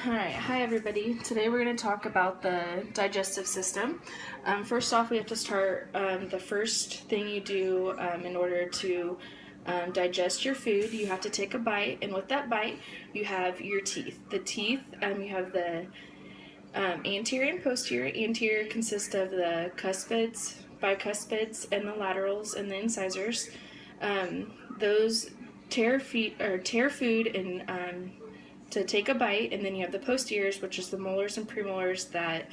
Alright, hi everybody. Today we're going to talk about the digestive system. First off, we have to start the first thing you do in order to digest your food. You have to take a bite, and with that bite, you have your teeth. The teeth, you have the anterior and posterior. Anterior consists of the cuspids, bicuspids, and the laterals and the incisors. Those tear food and to take a bite, and then you have the posteriors, which is the molars and premolars that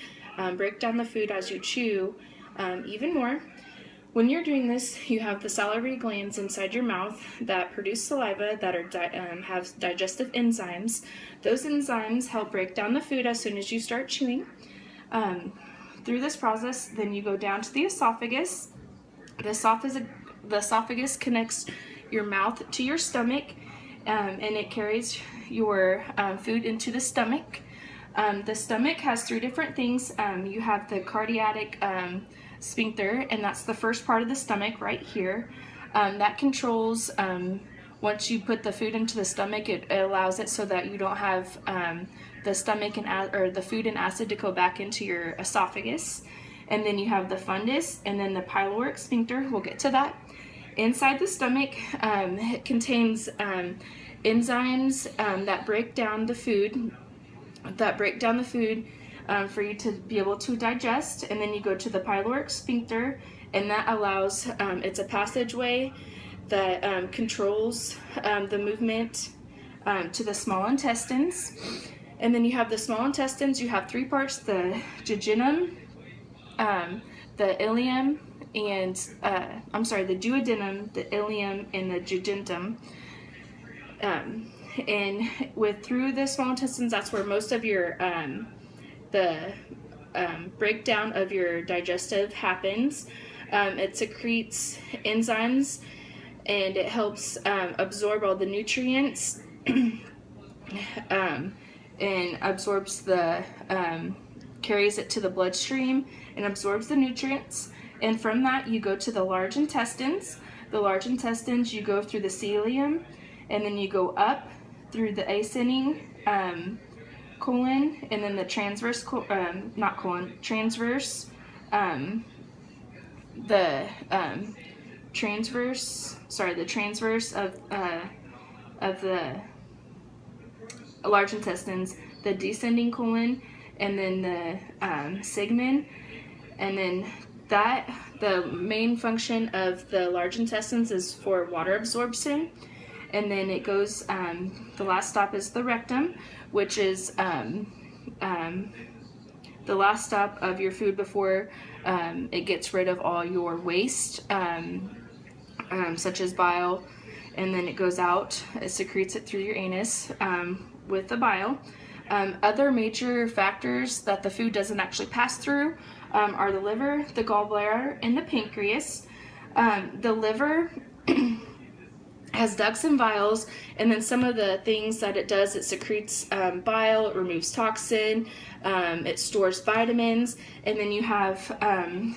break down the food as you chew even more. When you're doing this, you have the salivary glands inside your mouth that produce saliva that have digestive enzymes. Those enzymes help break down the food as soon as you start chewing. Through this process, then you go down to the esophagus. The esophagus connects your mouth to your stomach, and it carries your food into the stomach. The stomach has three different things. You have the cardiac sphincter, and that's the first part of the stomach right here. That controls, once you put the food into the stomach, it allows it so that you don't have the stomach or the food and acid to go back into your esophagus. And then you have the fundus, and then the pyloric sphincter. We'll get to that. Inside the stomach, it contains enzymes that break down the food, for you to be able to digest. And then you go to the pyloric sphincter, and that allows, it's a passageway that controls the movement to the small intestines. And then you have the small intestines. You have three parts: the jejunum, the ileum, and the duodenum, the ileum, and the jejunum. And through the small intestines, that's where most of your the breakdown of your digestive happens. It secretes enzymes, and it helps absorb all the nutrients and absorbs carries it to the bloodstream and absorbs the nutrients. And from that, you go to the large intestines. The large intestines, you go through the cilium, and then you go up through the ascending colon, and then the transverse the transverse of the large intestines, the descending colon, and then the sigmoid. And then the main function of the large intestines is for water absorption. And then it goes, the last stop is the rectum, which is the last stop of your food before it gets rid of all your waste, such as bile. And then it goes out, it secretes it through your anus with the bile. Other major factors that the food doesn't actually pass through are the liver, the gallbladder, and the pancreas. The liver has ducts and vials, and then some of the things that it does, it secretes bile, it removes toxin, it stores vitamins. And then you have the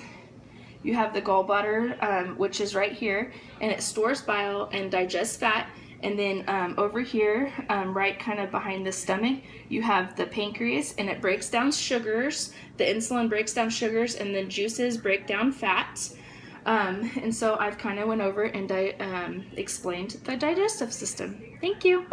gallbladder, which is right here, and it stores bile and digests fat. And then over here, right kind of behind the stomach, you have the pancreas, and it breaks down sugars. The insulin breaks down sugars, and then juices break down fats. And so I've kind of went over and explained the digestive system. Thank you.